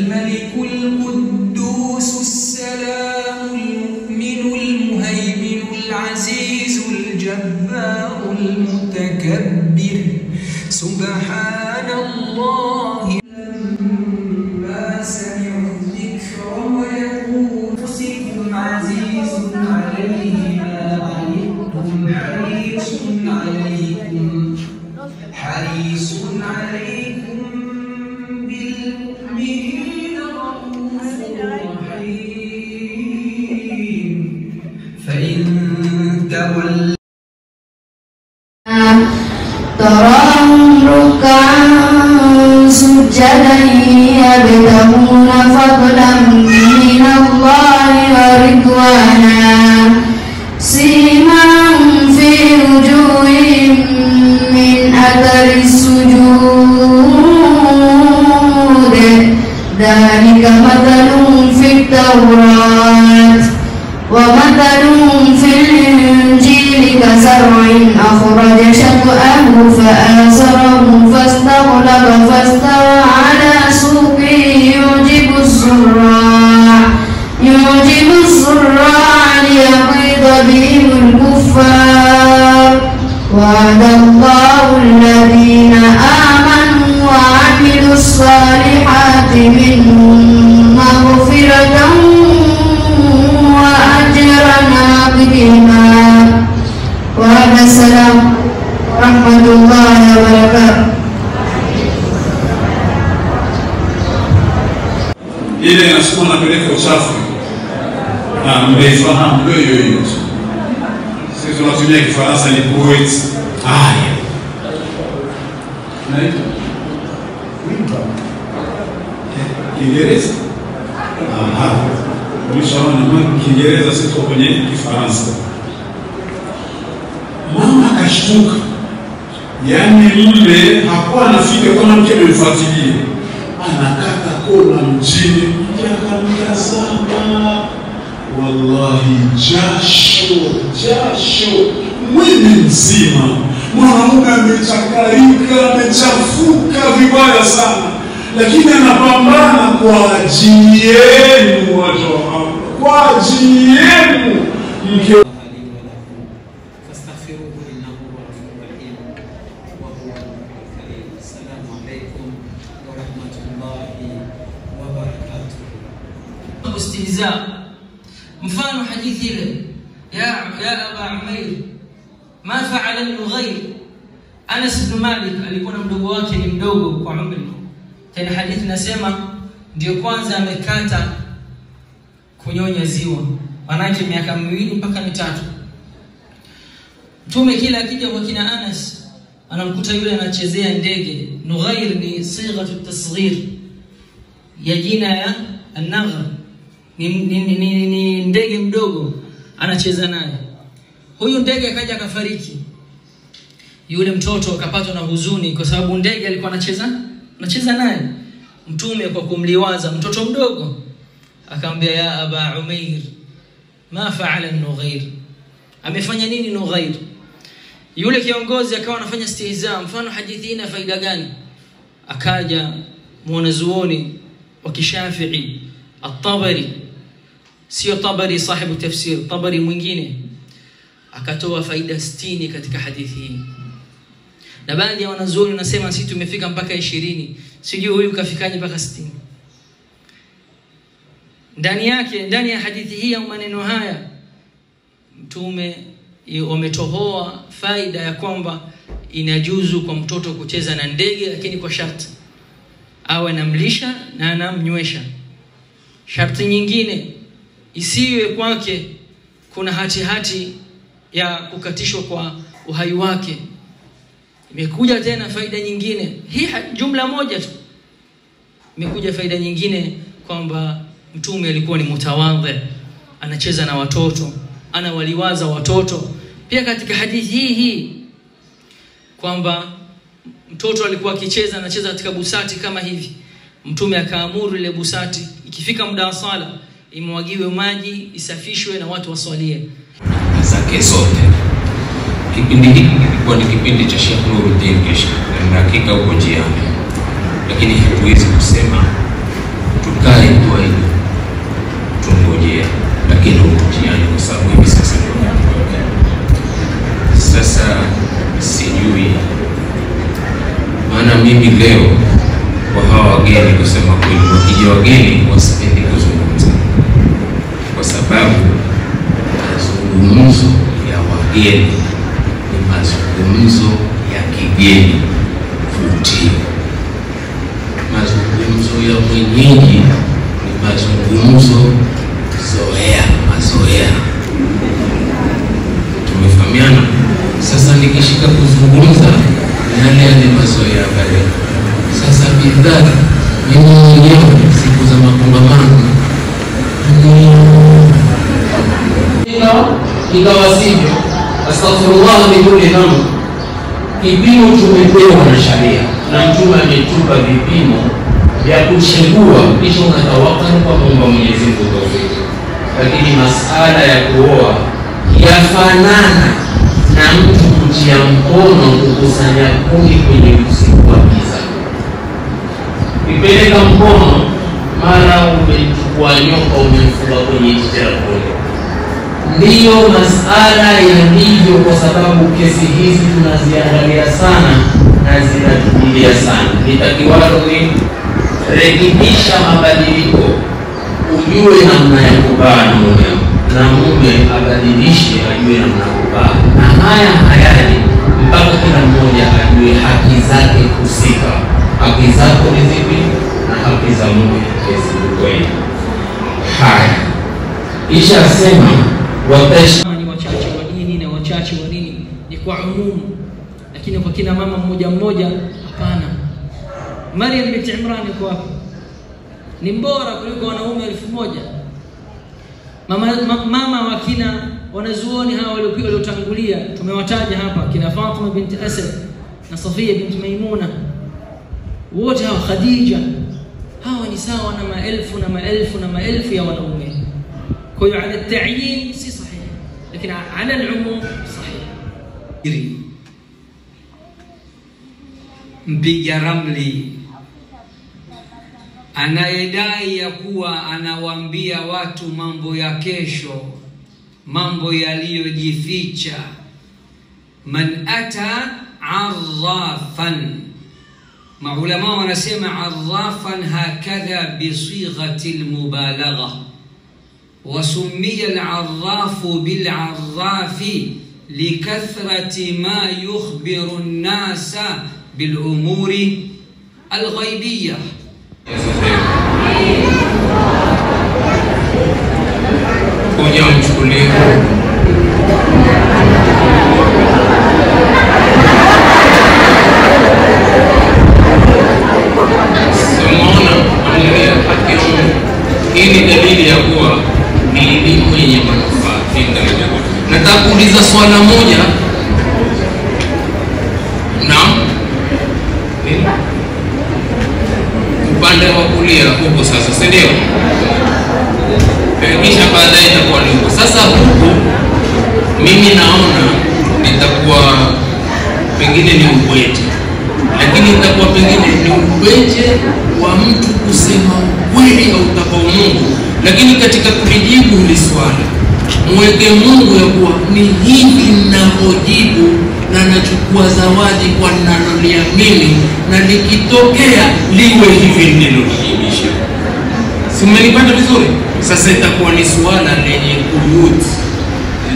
الملك القدوس السلام المؤمن المهيمن العزيز الجبار المتكبر سبحان الله لما سمعوا الذكر ويقول أنفسكم عزيز عليه ما عنتم حريص عليكم بالمؤمنين رؤوف رحيم فإن تولوا تراهم ركعا سجدا يبتغون فضلا من الله ورضوانا سيماهم في وجوههم من أثر السجود ذلك مثلهم في التوراة ومثلهم في الإنجيل كزرع أخرج شطأه فآزره فاستغلظ فاستوى على سوقه يعجب الزراع ليغيظ بهم الكفار وعد الله الذين آمنوا وعملوا الصالحات منهم مغفرة وأجرا عظيما. وعليكم السلام ورحمة الله وبركاته. Ile nasukuma napeleka usafi na mnaifahamu hiyo. Sisi tunatumia Kifaransa ni poet. Haya. Naitwa Kiingereza. Aha. Ulishaona mimi Kiingereza sio kwenye Kifaransa. Mama akashtuka. Yaani mle hakuwa anafika kama mke amemfuatilia. Anakata kona mjini akamtazama. Wallahi jasho mwili mzima. Mwanaume amechakarika, amechafuka vibaya sana. Lakini anapambana kwa ajili yenu watu wangu. Kwa ajili yenu mke استهزاء. Mfano hadithi ile ya Aba Umair ma fa'ala al-Nughayr. Anas ibn Malik alikuwa na mdogo wake ni mdogo kwa umri. Tena hadithi nasema ndio kwanza amekata kunyonya ziwa. Manake miaka 2 mpaka 3. Mtume kila akija kwa kina Anas anamkuta yule anachezea ndege. Nughayr ni sighatu at-tasghir ya jina ya an-Naghr. Ni ndege mdogo anacheza naye. Huyu ndege akaja akafariki. Yule mtoto akapatwa na huzuni kwa sababu ndege alikuwa anacheza naye. Mtume kwa kumliwaza mtoto mdogo akamwambia ya Aba Umair ma fa'ala an-Nughayr. Amefanya nini Nughayr? Yule kiongozi akawa anafanya istihza. Mfano hadithi ina faida gani? Akaja mwanazuoni wa Kishafi'i At-Tabari, sio Tabari sahibu tafsir, Tabari mwingine akatoa faida 60 katika hadithi hii. Na baadhi ya wanazuoni wanasema sisi tumefika mpaka 20. Sijui huyu kafikaje mpaka 60. Ndani ya hadithi hii au maneno haya Mtume umetohoa faida ya kwamba inajuzu kwa mtoto kucheza na ndege, lakini kwa sharti awe anamlisha na anamnywesha. Sharti nyingine isiwe kwake kuna hati ya kukatishwa kwa uhai wake. Imekuja tena faida nyingine. Hii jumla moja tu. Imekuja faida nyingine kwamba Mtume alikuwa ni mutawadhi, anacheza na watoto, anawaliwaza watoto. Pia katika hadithi hii kwamba mtoto alikuwa akicheza, anacheza katika busati kama hivi. Mtume akaamuru ile busati ikifika muda wa sala imwagiwe maji, isafishwe na watu waswalie. Zake zote. Kipindi hiki kilikuwa ni kipindi cha Sheikh Nuruddin Kishk, na hakika uko njiani. Lakini hatuwezi kusema leo kwa hawa wageni, kusema kweli, wakija wageni wasipendi kuzungumza, kwa sababu mazungumzo ya wageni ni mazungumzo ya kigeni vutio. Mazungumzo ya mwenyeji ni mazungumzo mazoea. Tumefahamiana? Sasa nikishika kuzungumza yale mazoea pale. Sasa bidhaa mimi mwenyewe siku za makongamano ikawa sivyo, astaghfirullah biduni dhambi. Kipimo tumepewa na sharia na Mtume ametupa vipimo vya kuchagua, kisha unatawakali kwa Mungu Mwenyezi Mungu tawfiki. Lakini masala ya kuoa yafanana na mtu kutia mkono kukusanya kuni kwenye usiku wa giza. Kipeleka mkono, mara umechukua nyoka umemfunga kwenye jicho. Ndiyo masala yalivyo, kwa sababu kesi hizi tunaziangalia sana na zinatujilia sana. Nitakiwalo ni rekebisha mabadiliko, ujue namna ya kubaa na mume, na mume abadilishe ajue namna ya kubaa. Na haya hayani mpaka kila mmoja ajue haki zake husika. Haki zako ni zipi na haki za mume kweli. Haya, kisha asema ni wachache wa dini na wachache wa dini ni kwa umumu, lakini kwa kina mama mmoja mmoja hapana. Maryam binti Imran yuko hapo, ni mbora kuliko wanaume 1000. Mama wa kina wanazuoni hawa waliotangulia tumewataja hapa, kina Fatima binti Asad na Safia binti Maimuna, wote hawa Khadija, hawa ni sawa na maelfu na maelfu na maelfu ya wanaume. Kwa hiyo ala ta'yin si sahih, lakini ala al-umum sahih. Mpiga ramli anayedai ya kuwa anawaambia watu mambo ya kesho, mambo yaliyojificha. Man ata arrafan, maulama wanasema arrafan hakadha bisighati almubalagha, وسمي العراف بالعراف لكثرة ما يخبر الناس بالأمور الغيبية. Hii ni dalili ya kuwa ni elimu yenye manufaa. Nataka kuuliza swala moja. Naam. Upande wa kulia huko sasa, si ndio? Kisha baadaye itakuwa ni huko. Sasa huko mimi naona nitakuwa pengine ni ubwete. Lakini itakuwa pengine ni ubwete wa mtu kusema kweli au utakao Mungu. Lakini katika kujibu hili swali, mweke Mungu ya kuwa ni hivi ninavyojibu na nachukua zawadi kwa ninaloliamini, na likitokea liwe hivi nililojibisha. Si mmenipata vizuri? Sasa itakuwa ni swala lenye kuyut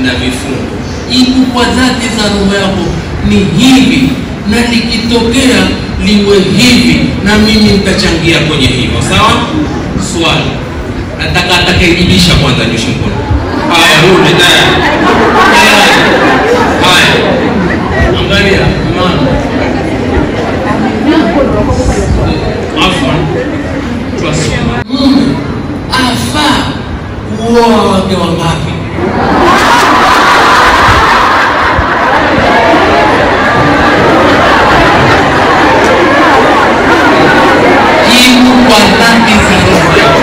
na vifungo. Ibu kwa dhati za roho yako ni hivi, na likitokea liwe hivi, na mimi nitachangia kwenye hivyo. Sawa? Swali. Nataka atakayejibisha kwanza nyoshe mkono. Haya, rudi tayari. Haya. Angalia mama. Afwan. Twasema. Afa kuoa wake wangapi? Jibu kwa dhati za roho yako.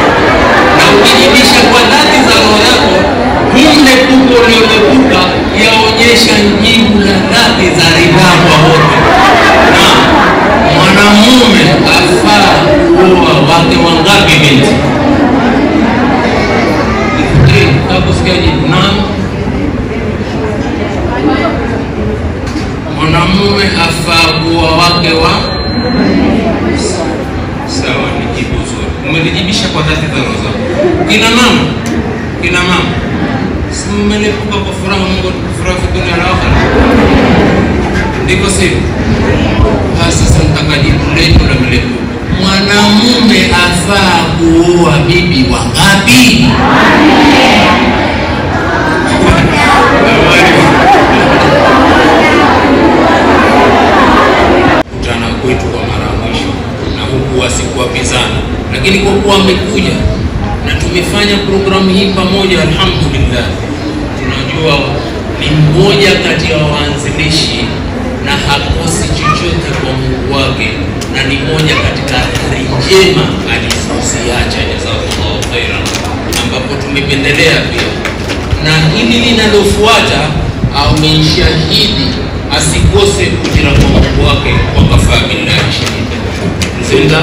Na ukijibisha kwa dhati za roho yako, mle tuko uliolepuka yaonyesha jibu la dhati za ridhaa kwa wote. Na mwanamume afaa kuoa wake wangapi binti? Takusikia jibu. Naam. Mwanamume afaa kuoa wake wa Umenijibisha kwa dhati zangu. Kina mama simelepuka kwa furaha, Mungu furaha dunia na akhera. Ndiko sivyo? Sasa nitakajibu letu la melepuka. Mwanamume afaa kuoa bibi wangapi? Kutana kwetu kwa mara ya mwisho na huku wasikuapizana, lakini kwa kuwa amekuja na tumefanya programu hii pamoja, alhamdulillah, tunajua ni mmoja kati ya waanzilishi na hakosi chochote kwa Mungu wake, na ni moja katika athari njema alizoziacha, jazakallahu khairan, ambapo tumependelea pia na hili linalofuata ameshahidi asikose kujira kwa Mungu wake kwa kafaa billahi shahida. Zinda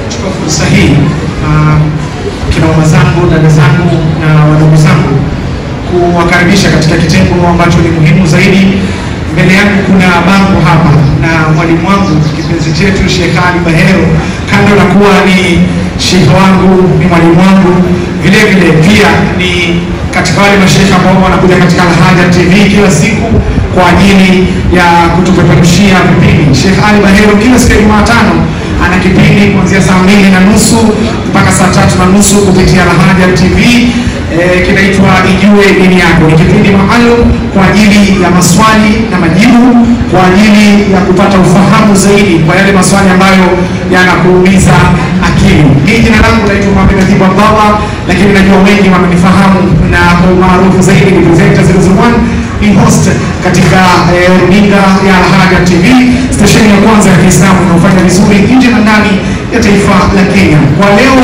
chukua fursa hii kina mama zangu, dada zangu na wadogo zangu kuwakaribisha katika kitengo ambacho ni muhimu zaidi. Mbele yangu kuna bango hapa na mwalimu wangu kipenzi chetu Sheikh Ali Bahero, kando na kuwa ni sheikh wangu, ni mwalimu wangu, vile vile pia ni katika wale masheikh ambao wanakuja katika Al-Haja TV kila siku kwa ajili ya kutupeperushia vipindi. Sheikh Ali Bahero kila siku ya Jumatano ana kipindi kuanzia saa 2:30 mpaka saa 3:30 kupitia Al-Haja TV, kinaitwa Ijue Dini Yako. Ni kipindi maalum kwa ajili ya maswali na majibu, kwa ajili ya kupata ufahamu zaidi kwa yale maswali ambayo yanakuumiza akili. Mimi jina langu naitwa Mohamed Atibu Abdallah, lakini najua wengi wananifahamu na kwa maarufu zaidi ni presenter 001, ni host katika runinga ya Al-Haja TV, stesheni ya kwanza ya Kiislamu inayofanya vizuri nje na ndani ya taifa la Kenya. Kwa leo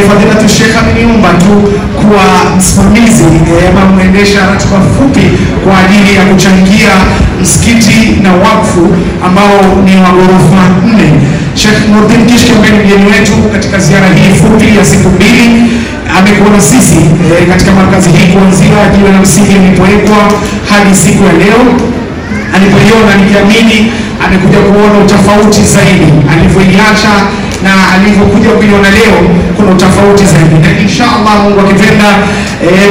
Fadhilatu Sheikh ameniomba tu kuwa msimamizi ama mwendesha ratiba fupi kwa ajili ya kuchangia msikiti na wakfu ambao ni wa ghorofa 4. Sheikh Nurdin Kishki ambaye ni mgeni wetu katika ziara hii fupi ya siku 2 amekuwa na sisi katika markazi hii kuanzia jiwe la msingi lilipowekwa hadi siku ya leo. Alipoiona nikiamini amekuja kuona utofauti zaidi, alivyoiacha na alivyokuja kuiona leo kuna utofauti zaidi, na inshallah Mungu akipenda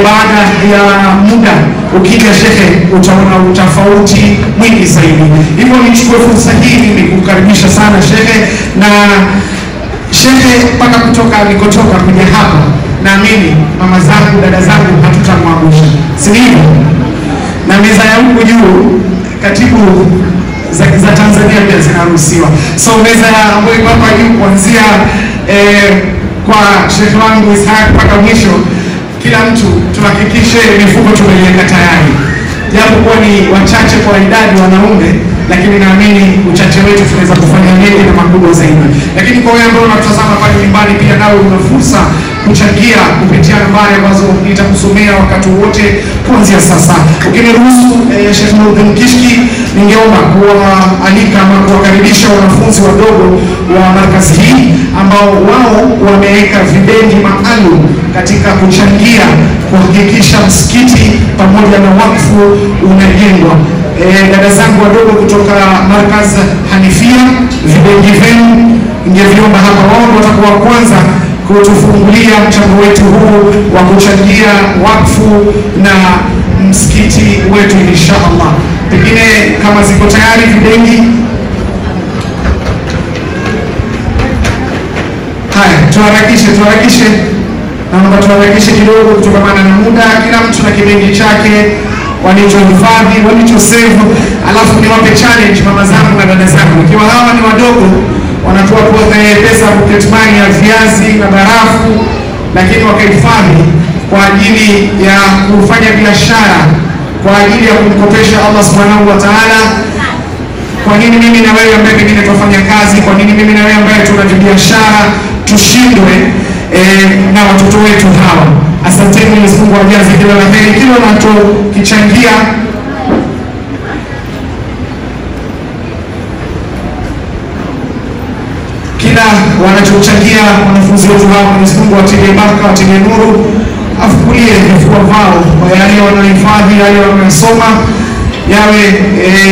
baada ya muda ukija shekhe utaona utofauti mwingi zaidi. Hivyo nichukue fursa hii mimi kukaribisha sana shekhe, na shekhe mpaka kutoka alikotoka kuja hapa, naamini mama zangu, dada zangu hatutamwangusha, si hivyo? Na meza ya huko juu katibu za Tanzania pia zinaruhusiwa. So meza ambayo iko hapa juu kuanzia kwa shekhi wangu Ishaq mpaka mwisho, kila mtu tuhakikishe mifuko tumeiweka tayari, japo kwa ni wachache kwa idadi wanaume, lakini naamini uchache wetu tunaweza kufanya mengi na makubwa zaidi. Lakini kwa wewe ambao unatazama pale nyumbani, pia nawe una fursa kuchangia kupitia nambari ambazo nitakusomea wakati wote kuanzia sasa. Ukiniruhusu Sheikh Nurdin Kishki, ningeomba kuwaalika ama kuwakaribisha wanafunzi wadogo wa markazi hii ambao wao wameweka vibendi maalum katika kuchangia kuhakikisha msikiti pamoja na wakfu unajengwa. Dada zangu wadogo kutoka markaz Hanifia, vibendi venu ningeviomba hapa, wao watakuwa kwanza kutufungulia mchango wetu huu wa kuchangia wakfu na msikiti wetu inshallah. Pengine kama ziko tayari vibendi haya, tuharakishe naomba tuharakishe kidogo kutokana na muda. Kila mtu na kibendi chake walichohifadhi, walichosevu, alafu niwape challenge mama zangu na dada zangu. Ikiwa hawa ni wadogo wanatoa pesa pocket money ya viazi na barafu, lakini wakahifadhi kwa ajili ya kufanya biashara, kwa ajili ya kumkopesha Allah subhanahu wa ta'ala. Kwa nini mimi na wewe ambaye pengine tunafanya kazi, kwa nini mimi na wewe ambaye tuna biashara tushindwe na watoto wetu hawa? Asanteni, Mwenyezi Mungu awajaze kila la heri, kila wanachokichangia kila wanachochangia wanafunzi wetu hao. Mwenyezi Mungu atilie baraka, atilie nuru, afukulie vifua vao kwa yale wanaohifadhi, yale wanayosoma, yawe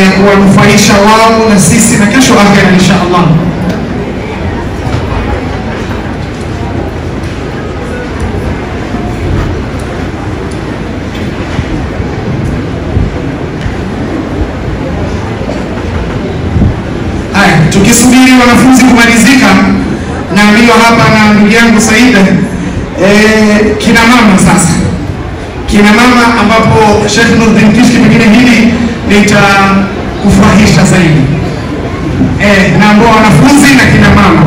ya kuwanufaisha wao na sisi na kesho akhera insha Allah. Tukisubiri wanafunzi kumalizika, naambiwa hapa na ndugu yangu Saida, kina mama sasa. Kina mama ambapo Sheikh Nurdin Kishki pengine hili litakufurahisha zaidi. Na ambao wanafunzi na kina mama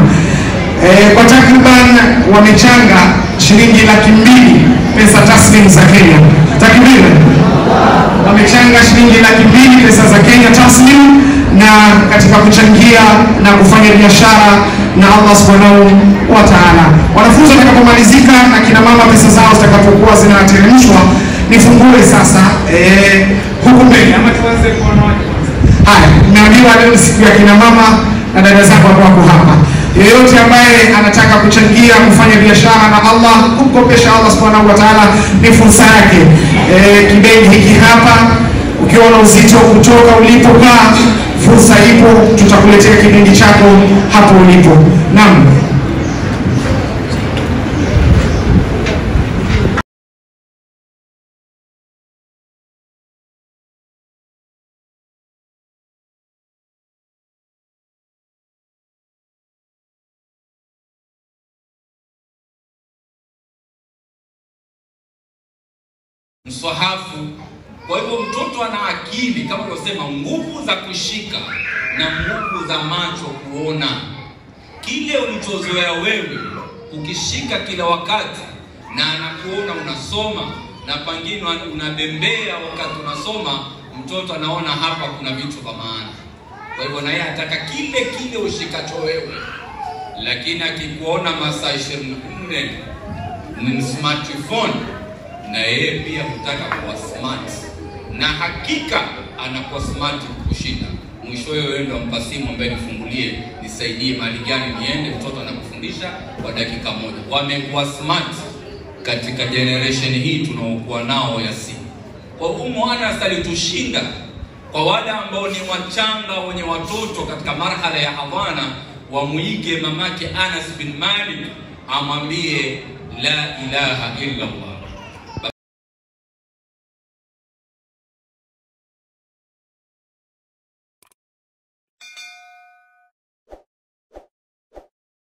kwa takriban wamechanga shilingi 200,000 pesa taslimu za Kenya. Takriban wamechanga shilingi 200,000 pesa za Kenya taslimu, na katika kuchangia na kufanya biashara na Allah Subhanahu wa Ta'ala. Wanafunzi watakapomalizika na kina mama pesa zao zitakapokuwa zinateremshwa, nifungue sasa huku mbele ama tuanze kwa wanawake kwanza. Haya, naambiwa leo siku ya kina mama na dada zako wako hapa. Yeyote ambaye anataka kuchangia kufanya biashara na Allah, kumkopesha Allah Subhanahu wa Ta'ala, ni fursa yake. Kibegi hiki hapa, ukiwa na uzito kutoka ulipokaa, fursa ipo, tutakuletea kibindi chako hapo ulipo. Naam. Mswahafu. Kwa hivyo mtoto ana akili kama ulivyosema, nguvu za kushika na nguvu za macho kuona. Kile ulichozoea wewe ukishika kila wakati na anakuona unasoma, na pengine unabembea wakati unasoma, mtoto anaona hapa kuna vitu vya maana. Kwa hivyo na yeye anataka kile ushikacho wewe. Lakini akikuona masaa 24 ni smartphone, na yeye pia hutaka kuwa smart, na hakika anakuwa smart kushinda. Mwishowe wewe ndio mpa simu ambaye nifungulie, nisaidie mahali gani niende, mtoto anakufundisha kwa dakika moja. Wamekuwa smart katika generation hii tunaokuwa nao ya simu. Kwa Anas alitushinda. Kwa wale ambao ni wachanga wenye watoto katika marhala ya hadhana, wamuige mamake Anas bin Malik, amwambie la ilaha illa Allah.